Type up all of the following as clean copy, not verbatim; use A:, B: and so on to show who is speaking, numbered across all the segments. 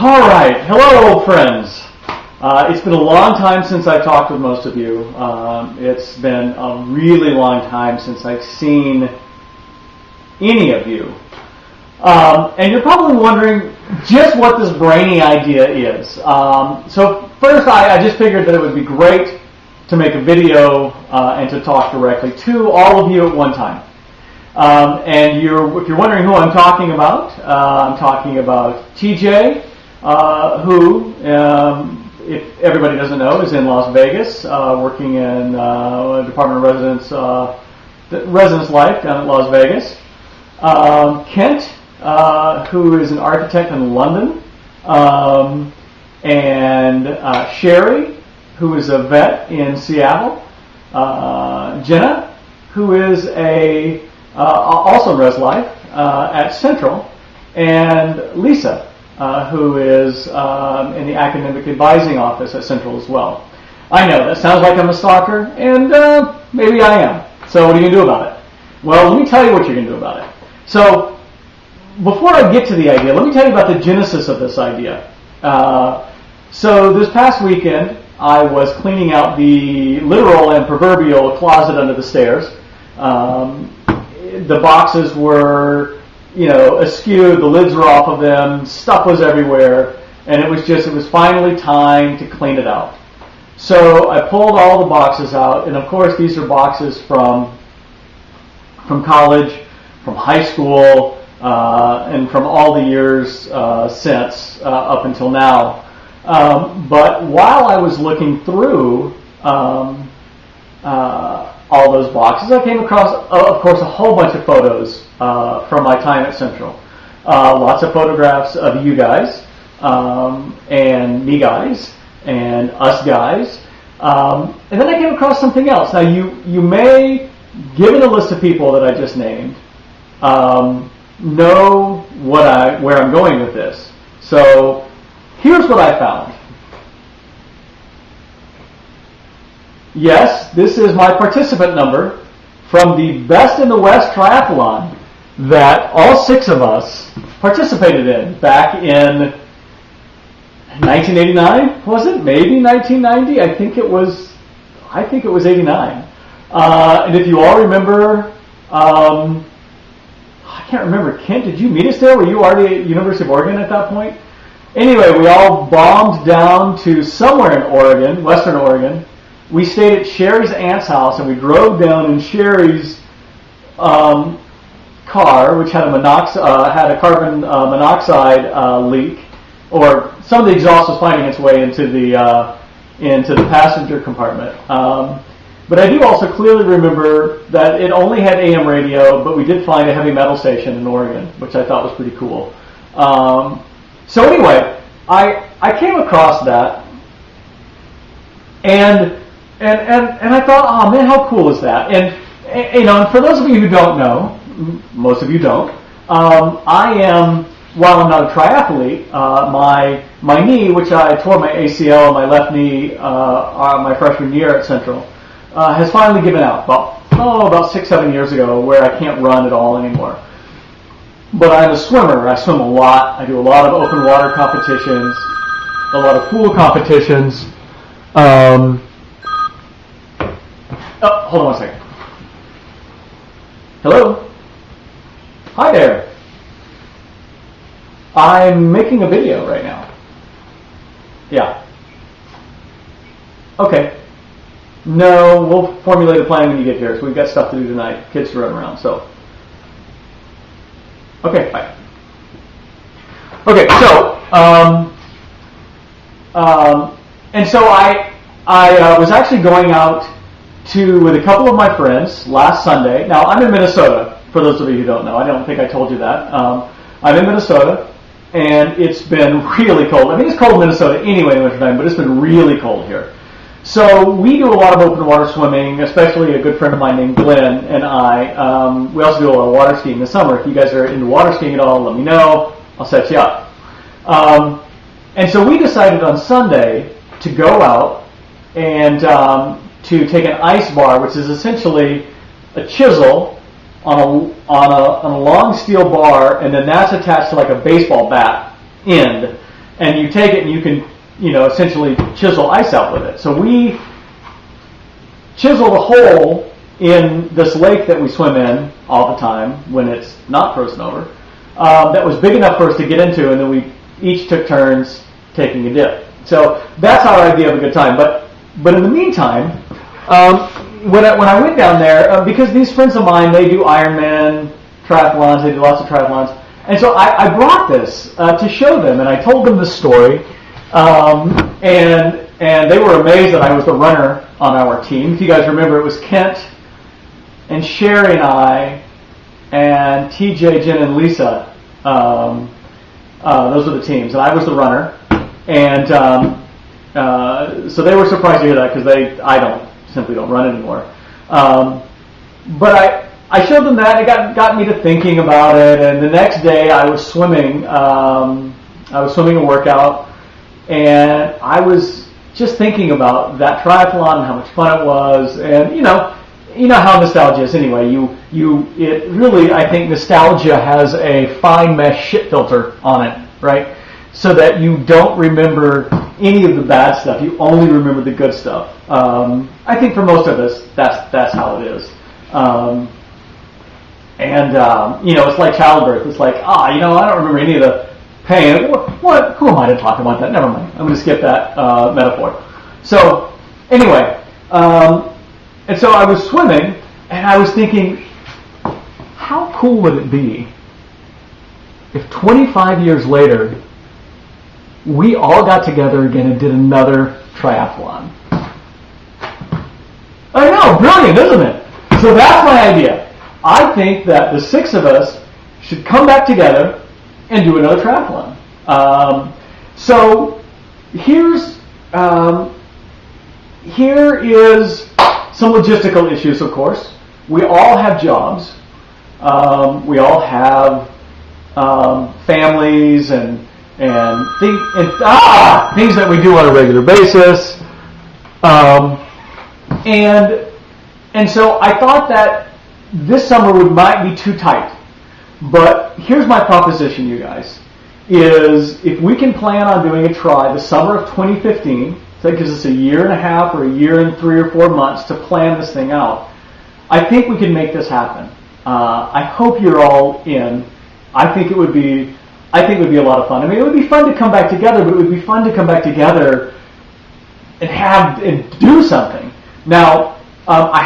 A: All right, hello friends. It's been a long time since I talked with most of you. It's been a really long time since I've seen any of you. And you're probably wondering just what this Brainy idea is. So first I just figured that it would be great to make a video and to talk directly to all of you at one time. And if you're wondering who I'm talking about TJ, who, if everybody doesn't know, is in Las Vegas, working in Department of Residence Life down at Las Vegas. Kent, who is an architect in London, and Sherry, who is a vet in Seattle. Jenna, who is also in Res Life at Central, and Lisa, who is in the academic advising office at Central as well. I know that sounds like I'm a stalker, and maybe I am. So what are you going to do about it? Well, let me tell you what you're going to do about it. So before I get to the idea, let me tell you about the genesis of this idea. So this past weekend, I was cleaning out the literal and proverbial closet under the stairs. The boxes were, askew, the lids were off of them, stuff was everywhere, and it was finally time to clean it out. So I pulled all the boxes out, and of course these are boxes from college, from high school, and from all the years since up until now. But while I was looking through all those boxes, I came across, of course, a whole bunch of photos from my time at Central. Lots of photographs of you guys, and me guys, and us guys. And then I came across something else. Now, you may, given the list of people that I just named, know where I'm going with this. So here's what I found. Yes, this is my participant number from the Best in the West triathlon that all 6 of us participated in back in 1989, was it? Maybe 1990? I think it was 89. And if you all remember, I can't remember, Kent, did you meet us there? Were you already at University of Oregon at that point? Anyway, we all bombed down to somewhere in Oregon, Western Oregon. We stayed at Sherry's aunt's house, and we drove down in Sherry's car, which had a carbon monoxide leak, or some of the exhaust was finding its way into the passenger compartment. But I do also clearly remember that it only had AM radio, but we did find a heavy metal station in Oregon, which I thought was pretty cool. So anyway, I came across that, and I thought, oh man, how cool is that? And for those of you who don't know, most of you don't, I am, while I'm not a triathlete, my knee, which I tore my ACL on my left knee my freshman year at Central, has finally given out about 6-7 years ago, where I can't run at all anymore. But I'm a swimmer. I swim a lot. I do a lot of open water competitions, a lot of pool competitions. Hold on one second. Hello? Hi there. I'm making a video right now. Yeah. Okay. No, we'll formulate a plan when you get here. So we've got stuff to do tonight. Kids to run around, so. Okay, bye. Okay, so, and so I was actually going out with a couple of my friends last Sunday. Now, I'm in Minnesota, for those of you who don't know. I don't think I told you that. I'm in Minnesota, and it's been really cold. I mean, it's cold in Minnesota anyway in the wintertime, but it's been really cold here. So we do a lot of open water swimming, especially a good friend of mine named Glenn and I. We also do a lot of water skiing in the summer. If you guys are into water skiing at all, let me know. I'll set you up. And so we decided on Sunday to go out and to take an ice bar, which is essentially a chisel on a long steel bar, and then that's attached to like a baseball bat end. and you take it and you can, essentially chisel ice out with it. So we chiseled a hole in this lake that we swim in all the time when it's not frozen over, that was big enough for us to get into, and then we each took turns taking a dip. So that's our idea of a good time. But in the meantime, when I went down there, because these friends of mine, they do Ironman triathlons, they do lots of triathlons, and so I brought this to show them, and I told them this story, and they were amazed that I was the runner on our team. If you guys remember, it was Kent and Sherry and I and TJ, Jen, and Lisa. Those were the teams, and I was the runner. And so they were surprised to hear that, because I simply don't run anymore. But I showed them that. It got me to thinking about it. And the next day I was swimming. I was swimming a workout, and I was just thinking about that triathlon and how much fun it was. And you know how nostalgia is anyway. It really, I think nostalgia has a fine mesh shit filter on it, right? So that you don't remember any of the bad stuff. You only remember the good stuff. I think for most of us, that's how it is. It's like childbirth. It's like, I don't remember any of the pain. What? Who am I to talk about that? Never mind. I'm going to skip that metaphor. So, anyway, and so I was swimming, and I was thinking, how cool would it be if 25 years later, we all got together again and did another triathlon? I know, brilliant, isn't it? So that's my idea. I think that the 6 of us should come back together and do another triathlon. So here is some logistical issues, of course. We all have jobs. We all have families and things that we do on a regular basis. And so I thought that this summer might be too tight. But here's my proposition, you guys, is if we can plan on doing a try the summer of 2015, so that gives us a year and a half or a year and 3 or 4 months to plan this thing out, I think we can make this happen. I hope you're all in. I think it would be a lot of fun. I mean, it would be fun to come back together, but it would be fun to come back together and do something. Now, I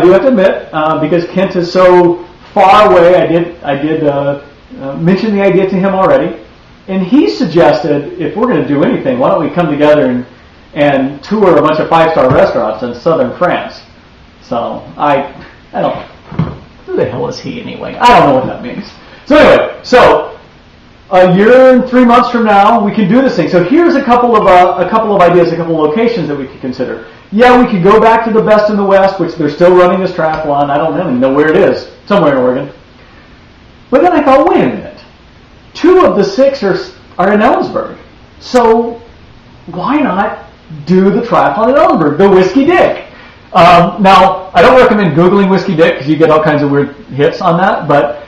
A: do have to admit, because Kent is so far away, I did mention the idea to him already, and he suggested, if we're going to do anything, why don't we come together and tour a bunch of 5-star restaurants in southern France? So I don't. Who the hell is he anyway? I don't know what that means. So anyway, a year and 3 months from now, we can do this thing. So here's a couple of ideas, a couple of locations that we could consider. Yeah, we could go back to the Best in the West, which they're still running this triathlon. I don't even know where it is, somewhere in Oregon. But then I thought, wait a minute. 2 of the 6 are in Ellensburg. So why not do the triathlon in Ellensburg, the Whiskey Dick? Now, I don't recommend Googling Whiskey Dick because you get all kinds of weird hits on that, but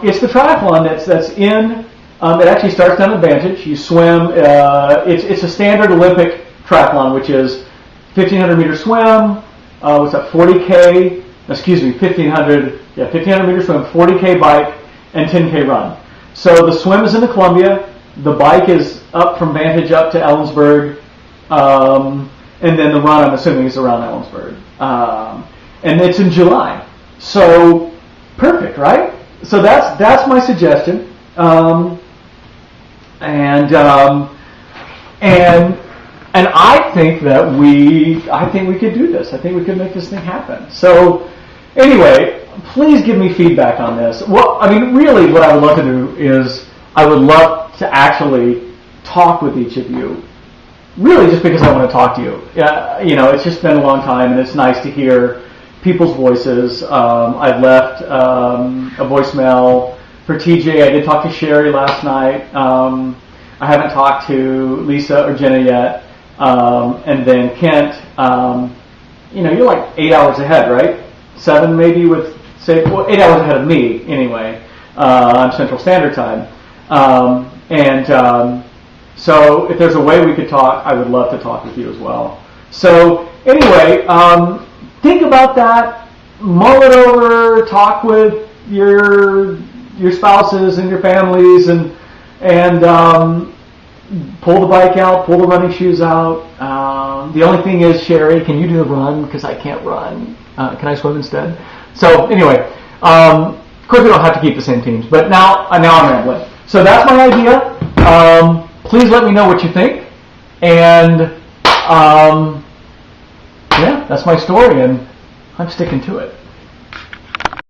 A: it's the triathlon that's in. It actually starts down at Vantage. You swim. It's a standard Olympic triathlon, which is 1,500 meter swim. What's that? 40K. Excuse me, 1,500. Yeah, 1,500 meter swim, 40K bike, and 10K run. So the swim is in the Columbia. The bike is up from Vantage up to Ellensburg, and then the run, I'm assuming, is around Ellensburg. And it's in July. So perfect, right? So that's my suggestion. And I think that we could do this. I think we could make this thing happen. So anyway, please give me feedback on this. Well, I mean, really what I would love to do is I would love to actually talk with each of you. Really just because I want to talk to you. It's just been a long time and it's nice to hear people's voices. I've left a voicemail for TJ. I did talk to Sherry last night. I haven't talked to Lisa or Jenna yet. And then Kent, you're like 8 hours ahead, right? 7 maybe 8 hours ahead of me anyway, on Central Standard Time. So if there's a way we could talk, I would love to talk with you as well. So anyway, think about that, mull it over, talk with your spouses and your families, and pull the bike out, pull the running shoes out. The only thing is, Sherry, can you do the run? Because I can't run. Can I swim instead? So anyway, of course we don't have to keep the same teams, but now I'm rambling. So that's my idea. Please let me know what you think, and yeah, that's my story, and I'm sticking to it.